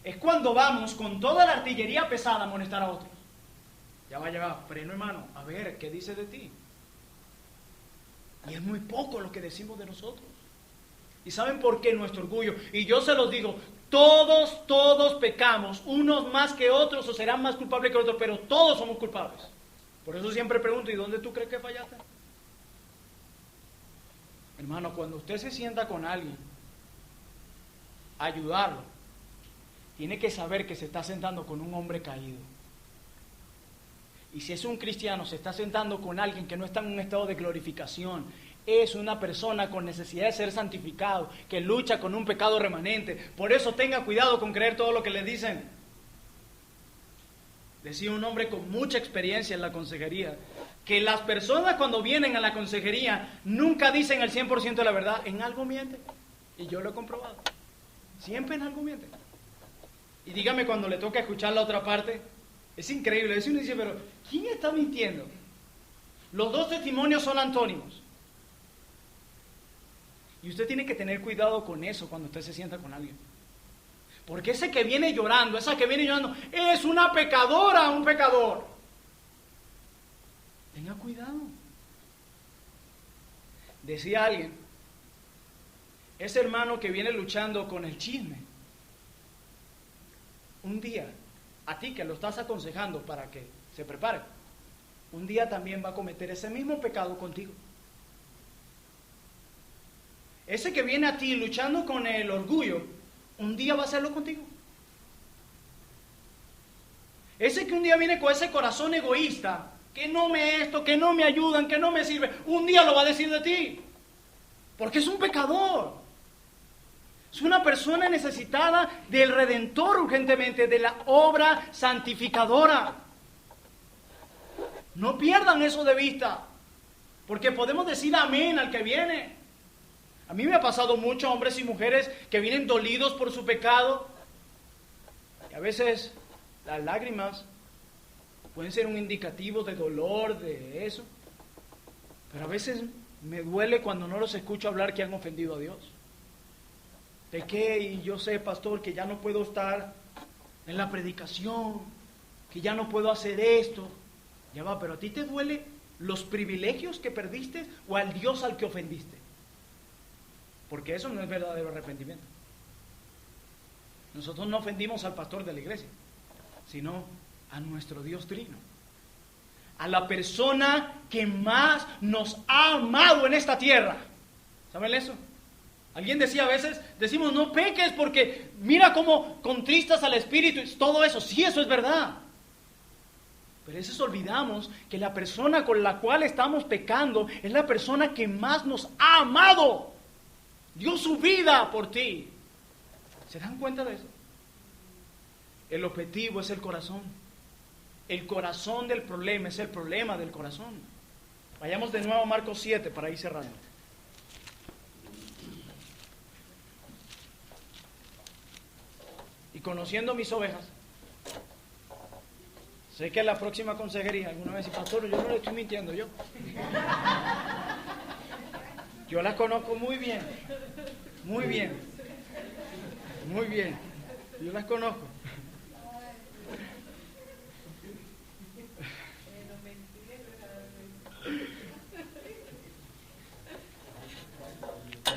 es cuando vamos con toda la artillería pesada a amonestar a otros. Ya va a llevar freno, hermano, a ver qué dice de ti. Y es muy poco lo que decimos de nosotros. ¿Y saben por qué? Nuestro orgullo. Y yo se los digo, todos pecamos, unos más que otros o serán más culpables que otros, pero todos somos culpables. Por eso siempre pregunto, ¿y dónde tú crees que fallaste? Hermano, cuando usted se sienta con alguien, ayudarlo, tiene que saber que se está sentando con un hombre caído. Y si es un cristiano, se está sentando con alguien que no está en un estado de glorificación. Es una persona con necesidad de ser santificado, que lucha con un pecado remanente. Por eso tenga cuidado con creer todo lo que le dicen. Decía un hombre con mucha experiencia en la consejería, que las personas cuando vienen a la consejería nunca dicen el 100% de la verdad, en algo mienten. Y yo lo he comprobado. Siempre en algo mienten. Y dígame cuando le toca escuchar la otra parte, es increíble. Eso uno dice, pero ¿quién está mintiendo? Los dos testimonios son antónimos. Y usted tiene que tener cuidado con eso cuando usted se sienta con alguien. Porque ese que viene llorando, esa que viene llorando, es una pecadora, un pecador. Tenga cuidado. Decía alguien, ese hermano que viene luchando con el chisme, un día, a ti que lo estás aconsejando para que se prepare, un día también va a cometer ese mismo pecado contigo. Ese que viene a ti luchando con el orgullo, un día va a hacerlo contigo. Ese que un día viene con ese corazón egoísta, que no me esto, que no me ayudan, que no me sirve, un día lo va a decir de ti. Porque es un pecador. Es una persona necesitada del Redentor urgentemente, de la obra santificadora. No pierdan eso de vista, porque podemos decir amén al que viene. A mí me ha pasado mucho, hombres y mujeres que vienen dolidos por su pecado, y a veces las lágrimas pueden ser un indicativo de dolor, de eso, pero a veces me duele cuando no los escucho hablar que han ofendido a Dios. Pequé y yo sé, pastor, que ya no puedo estar en la predicación, que ya no puedo hacer esto. Ya va, pero ¿a ti te duele los privilegios que perdiste o al Dios al que ofendiste? Porque eso no es verdadero arrepentimiento. Nosotros no ofendimos al pastor de la iglesia, sino a nuestro Dios trino, a la persona que más nos ha amado en esta tierra. ¿Saben eso? Alguien decía a veces, decimos no peques porque mira cómo contristas al Espíritu y todo eso. Sí, eso es verdad. Pero a veces olvidamos que la persona con la cual estamos pecando es la persona que más nos ha amado. Dio su vida por ti. ¿Se dan cuenta de eso? El objetivo es el corazón. El corazón del problema es el problema del corazón. Vayamos de nuevo a Marcos 7 para ir cerrando. Y conociendo mis ovejas, sé que en la próxima consejería alguna vez dice, pastor, yo no le estoy mintiendo yo. Yo las conozco muy bien, muy bien, muy bien. Yo las conozco.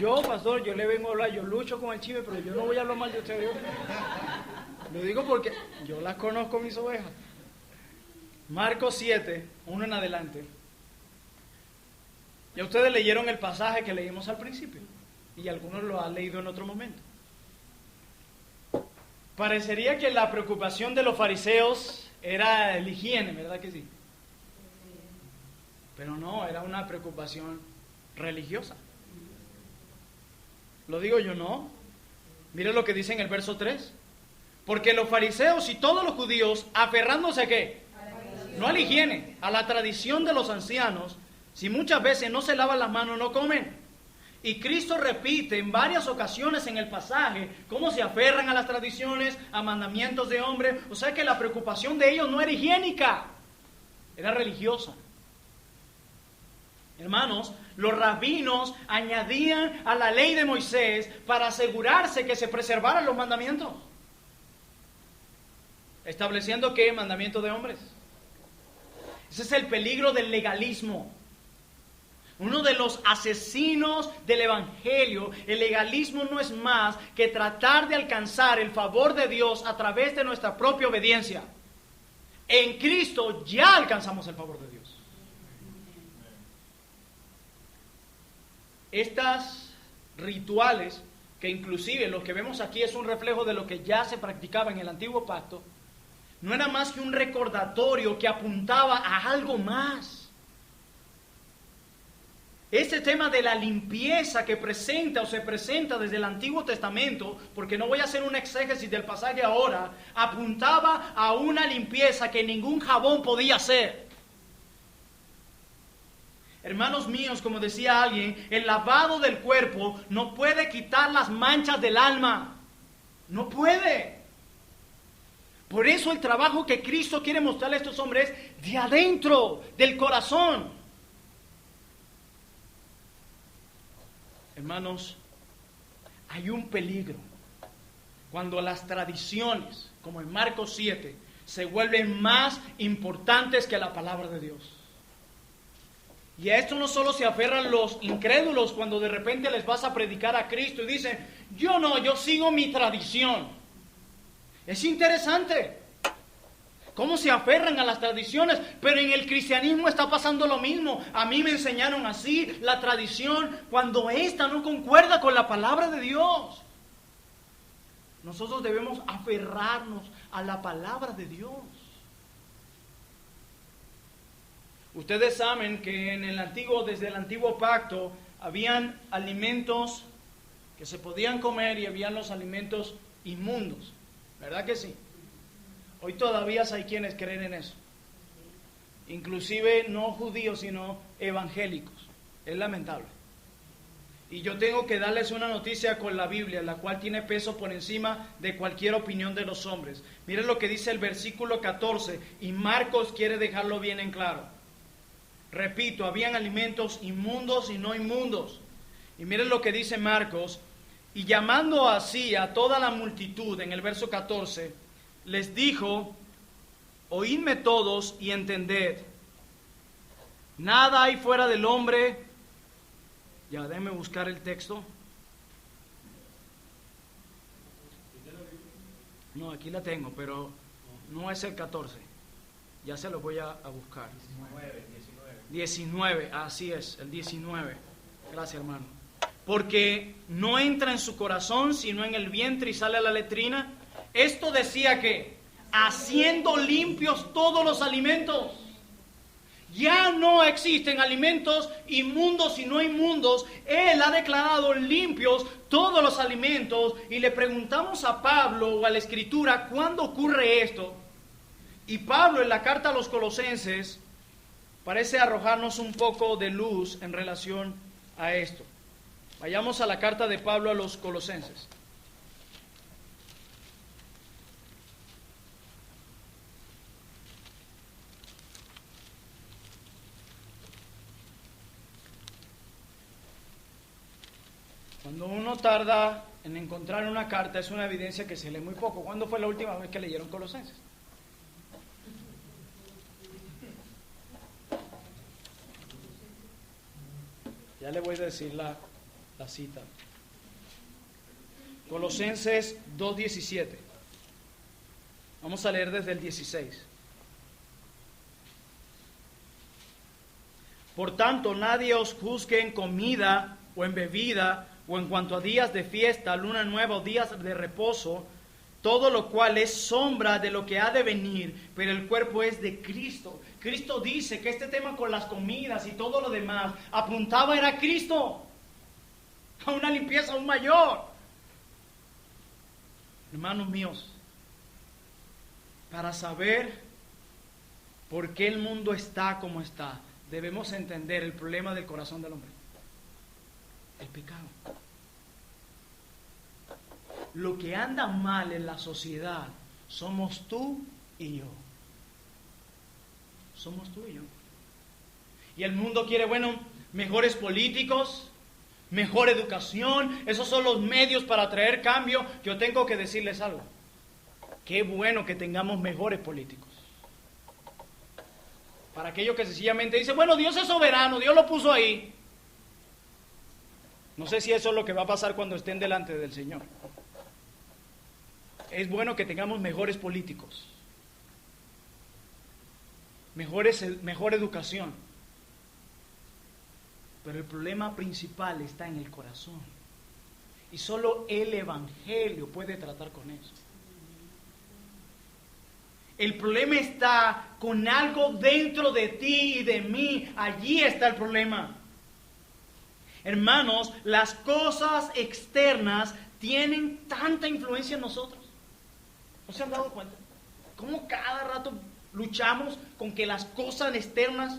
Yo, pastor, yo le vengo a hablar, yo lucho con el chisme, pero yo no voy a hablar mal de usted. Lo digo porque yo las conozco, mis ovejas. Marcos 7, 1 en adelante. Ya ustedes leyeron el pasaje que leímos al principio, y algunos lo han leído en otro momento. Parecería que la preocupación de los fariseos era el higiene, ¿verdad que sí? Pero no, era una preocupación religiosa. Lo digo yo, no. Mire lo que dice en el verso 3. Porque los fariseos y todos los judíos, aferrándose a ¿qué? No a la higiene, a la tradición de los ancianos, si muchas veces no se lavan las manos, no comen. Y Cristo repite en varias ocasiones en el pasaje cómo se aferran a las tradiciones, a mandamientos de hombres. O sea que la preocupación de ellos no era higiénica, era religiosa. Hermanos, los rabinos añadían a la ley de Moisés para asegurarse que se preservaran los mandamientos. ¿Estableciendo qué? Mandamiento de hombres. Ese es el peligro del legalismo. Uno de los asesinos del Evangelio. El legalismo no es más que tratar de alcanzar el favor de Dios a través de nuestra propia obediencia. En Cristo ya alcanzamos el favor de Dios. Estas rituales, que inclusive lo que vemos aquí es un reflejo de lo que ya se practicaba en el Antiguo Pacto, no era más que un recordatorio que apuntaba a algo más. Este tema de la limpieza que presenta o se presenta desde el Antiguo Testamento, porque no voy a hacer un exégesis del pasaje ahora, apuntaba a una limpieza que ningún jabón podía hacer. Hermanos míos, como decía alguien, el lavado del cuerpo no puede quitar las manchas del alma. No puede. Por eso el trabajo que Cristo quiere mostrarle a estos hombres es de adentro, del corazón. Hermanos, hay un peligro cuando las tradiciones, como en Marcos 7, se vuelven más importantes que la palabra de Dios. Y a esto no solo se aferran los incrédulos cuando de repente les vas a predicar a Cristo y dicen, yo sigo mi tradición. Es interesante cómo se aferran a las tradiciones, pero en el cristianismo está pasando lo mismo. A mí me enseñaron así, la tradición, cuando ésta no concuerda con la palabra de Dios. Nosotros debemos aferrarnos a la palabra de Dios. Ustedes saben que desde el antiguo pacto, habían alimentos que se podían comer y habían los alimentos inmundos. ¿Verdad que sí? Hoy todavía hay quienes creen en eso. Inclusive no judíos, sino evangélicos. Es lamentable. Y yo tengo que darles una noticia con la Biblia, la cual tiene peso por encima de cualquier opinión de los hombres. Miren lo que dice el versículo 14, y Marcos quiere dejarlo bien en claro. Repito, habían alimentos inmundos y no inmundos. Y miren lo que dice Marcos, y llamando así a toda la multitud, en el verso 14, les dijo, oídme todos y entended, nada hay fuera del hombre. Ya, déjenme buscar el texto. No, aquí la tengo, pero no es el 14. Ya se lo voy a buscar. 19, así es, el 19. Gracias, hermano. Porque no entra en su corazón, sino en el vientre y sale a la letrina. Esto decía que, haciendo limpios todos los alimentos. Ya no existen alimentos inmundos y no inmundos. Él ha declarado limpios todos los alimentos. Y le preguntamos a Pablo o a la Escritura, ¿cuándo ocurre esto? Y Pablo en la carta a los Colosenses parece arrojarnos un poco de luz en relación a esto. Vayamos a la carta de Pablo a los Colosenses. Cuando uno tarda en encontrar una carta, es una evidencia que se lee muy poco. ¿Cuándo fue la última vez que leyeron Colosenses? Ya le voy a decir la cita. Colosenses 2:17. Vamos a leer desde el 16. Por tanto, nadie os juzgue en comida o en bebida, o en cuanto a días de fiesta, luna nueva o días de reposo, todo lo cual es sombra de lo que ha de venir, pero el cuerpo es de Cristo. Cristo dice que este tema con las comidas y todo lo demás apuntaba era a Cristo, a una limpieza aún mayor. Hermanos míos, para saber por qué el mundo está como está, debemos entender el problema del corazón del hombre. El pecado. Lo que anda mal en la sociedad somos tú y yo. Somos tú y yo. Y el mundo quiere, mejores políticos, mejor educación. Esos son los medios para traer cambio. Yo tengo que decirles algo. Qué bueno que tengamos mejores políticos. Para aquellos que sencillamente dicen, Dios es soberano, Dios lo puso ahí. No sé si eso es lo que va a pasar cuando estén delante del Señor. Es bueno que tengamos mejores políticos, mejor educación. Pero el problema principal está en el corazón. Y solo el Evangelio puede tratar con eso. El problema está con algo dentro de ti y de mí. Allí está el problema. Hermanos, las cosas externas tienen tanta influencia en nosotros. ¿No se han dado cuenta? ¿Cómo cada rato luchamos con que las cosas externas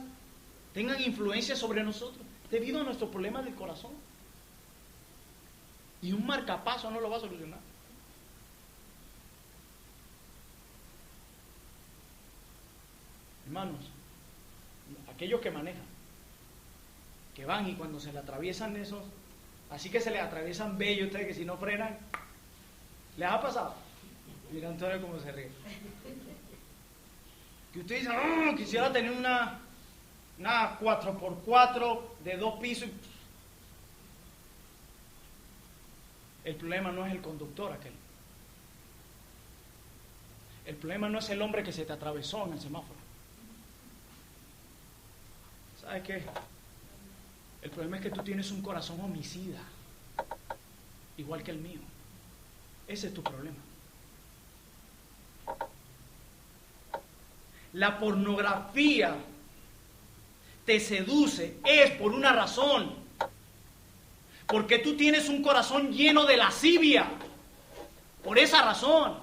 tengan influencia sobre nosotros? Debido a nuestro problema del corazón. Y un marcapaso no lo va a solucionar. Hermanos, aquellos que manejan, que van y cuando se le atraviesan esos, así que se les atraviesan bellos, ustedes que si no frenan, ¿les ha pasado? Mira Antonio cómo se ríe. Que usted dice, oh, quisiera tener una 4x4 de 2 pisos. El problema no es el conductor aquel. El problema no es el hombre que se te atravesó en el semáforo. ¿Sabes qué? El problema es que tú tienes un corazón homicida, igual que el mío. Ese es tu problema. La pornografía te seduce, es por una razón. Porque tú tienes un corazón lleno de lascivia. Por esa razón.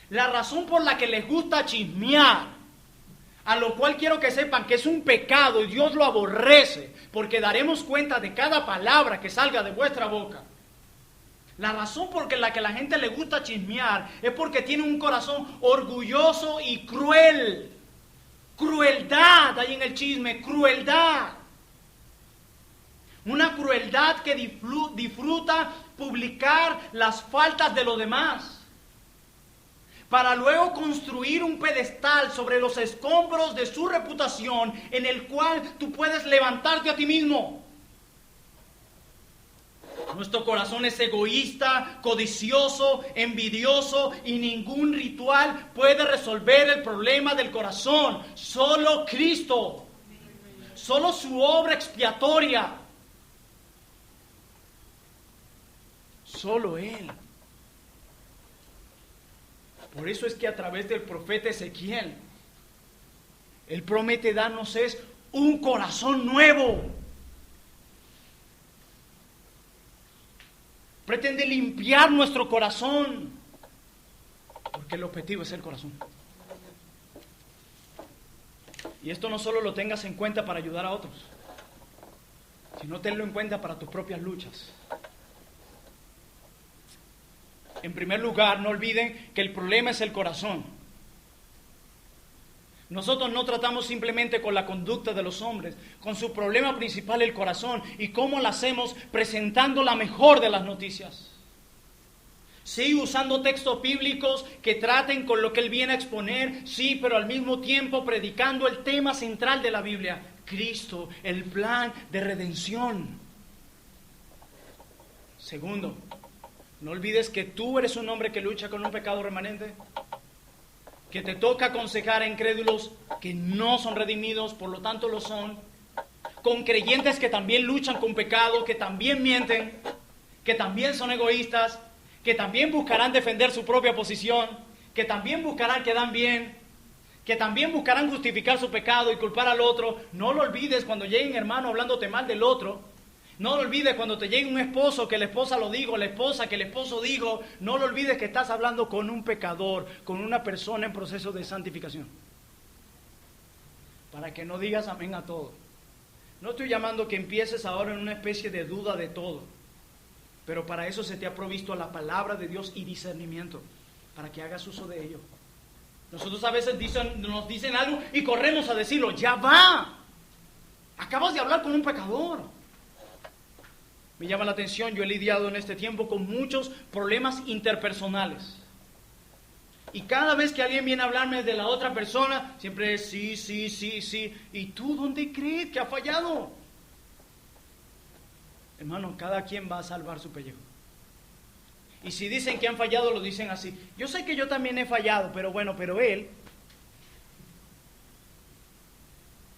La razón por la que les gusta chismear, a lo cual quiero que sepan que es un pecado y Dios lo aborrece, porque daremos cuenta de cada palabra que salga de vuestra boca. La razón por la que la gente le gusta chismear es porque tiene un corazón orgulloso y cruel. Crueldad hay en el chisme, crueldad. Una crueldad que disfruta publicar las faltas de los demás, para luego construir un pedestal sobre los escombros de su reputación en el cual tú puedes levantarte a ti mismo. Nuestro corazón es egoísta, codicioso, envidioso y ningún ritual puede resolver el problema del corazón. Solo Cristo, solo su obra expiatoria, solo Él. Por eso es que a través del profeta Ezequiel, Él promete darnos un corazón nuevo. Pretende limpiar nuestro corazón, porque el objetivo es el corazón. Y esto no solo lo tengas en cuenta para ayudar a otros, sino tenlo en cuenta para tus propias luchas. En primer lugar, no olviden que el problema es el corazón. Nosotros no tratamos simplemente con la conducta de los hombres, con su problema principal, el corazón. ¿Y cómo lo hacemos? Presentando la mejor de las noticias. Sí, usando textos bíblicos que traten con lo que Él viene a exponer, sí, pero al mismo tiempo predicando el tema central de la Biblia, Cristo, el plan de redención. Segundo, no olvides que tú eres un hombre que lucha con un pecado remanente, que te toca aconsejar a incrédulos que no son redimidos, por lo tanto lo son, con creyentes que también luchan con pecado, que también mienten, que también son egoístas, que también buscarán defender su propia posición, que también buscarán quedar bien, que también buscarán justificar su pecado y culpar al otro. No lo olvides cuando lleguen hermanos hablándote mal del otro. No lo olvides cuando te llegue un esposo que la esposa lo dijo, la esposa que el esposo dijo. No lo olvides que estás hablando con un pecador, con una persona en proceso de santificación. Para que no digas amén a todo. No estoy llamando que empieces ahora en una especie de duda de todo. Pero para eso se te ha provisto la palabra de Dios y discernimiento, para que hagas uso de ello. Nosotros a veces nos dicen algo y corremos a decirlo. Ya va. Acabas de hablar con un pecador. Me llama la atención, yo he lidiado en este tiempo con muchos problemas interpersonales. Y cada vez que alguien viene a hablarme de la otra persona, siempre es sí. ¿Y tú dónde crees que ha fallado? Hermano, cada quien va a salvar su pellejo. Y si dicen que han fallado, lo dicen así. Yo sé que yo también he fallado, pero bueno, pero él,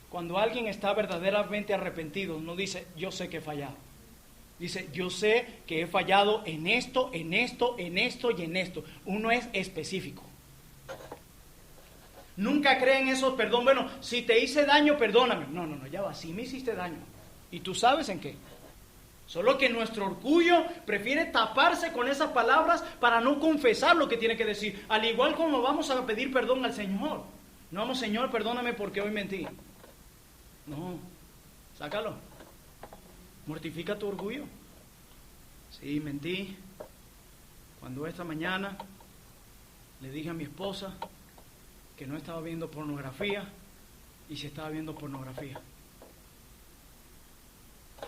cuando alguien está verdaderamente arrepentido, no dice, yo sé que he fallado. Dice, yo sé que he fallado en esto, en esto, en esto y en esto. Uno es específico. Nunca creen eso, perdón, bueno, si te hice daño, perdóname. No, ya va, si me hiciste daño. ¿Y tú sabes en qué? Solo que nuestro orgullo prefiere taparse con esas palabras para no confesar lo que tiene que decir. Al igual como vamos a pedir perdón al Señor. No vamos, Señor, perdóname porque hoy mentí. No, sácalo. Mortifica tu orgullo. Sí, mentí. Cuando esta mañana le dije a mi esposa que no estaba viendo pornografía y se estaba viendo pornografía.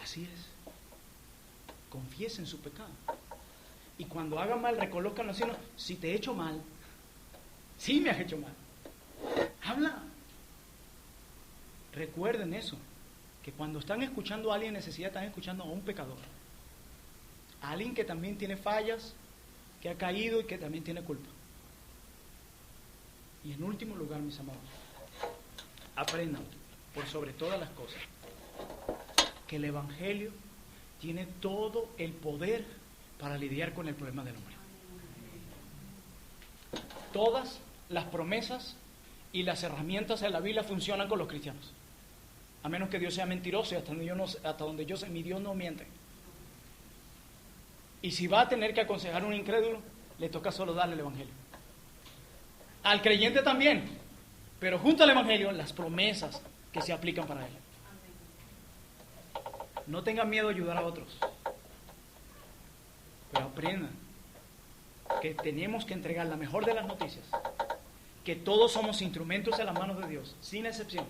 Así es. Confiesen su pecado. Y cuando hagan mal, recolócanlo así. No, si te he hecho mal, sí me has hecho mal. Habla. Recuerden eso, que cuando están escuchando a alguien en necesidad, están escuchando a un pecador. A alguien que también tiene fallas, que ha caído y que también tiene culpa. Y en último lugar, mis amados, aprendan, por sobre todas las cosas, que el Evangelio tiene todo el poder para lidiar con el problema del hombre. Todas las promesas y las herramientas de la Biblia funcionan con los cristianos. A menos que Dios sea mentiroso y hasta donde yo sé, mi Dios no miente. Y si va a tener que aconsejar a un incrédulo, le toca solo darle el Evangelio. Al creyente también, pero junto al Evangelio, las promesas que se aplican para él. No tengan miedo a ayudar a otros, pero aprendan que tenemos que entregar la mejor de las noticias, que todos somos instrumentos en las manos de Dios, sin excepción.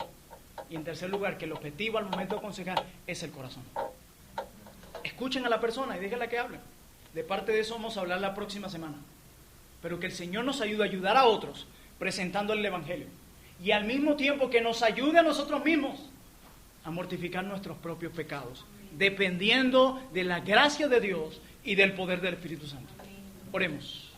Y en tercer lugar, que el objetivo al momento de aconsejar es el corazón. Escuchen a la persona y déjenla que hable. De parte de eso vamos a hablar la próxima semana. Pero que el Señor nos ayude a ayudar a otros presentándole el Evangelio. Y al mismo tiempo que nos ayude a nosotros mismos a mortificar nuestros propios pecados, dependiendo de la gracia de Dios y del poder del Espíritu Santo. Oremos.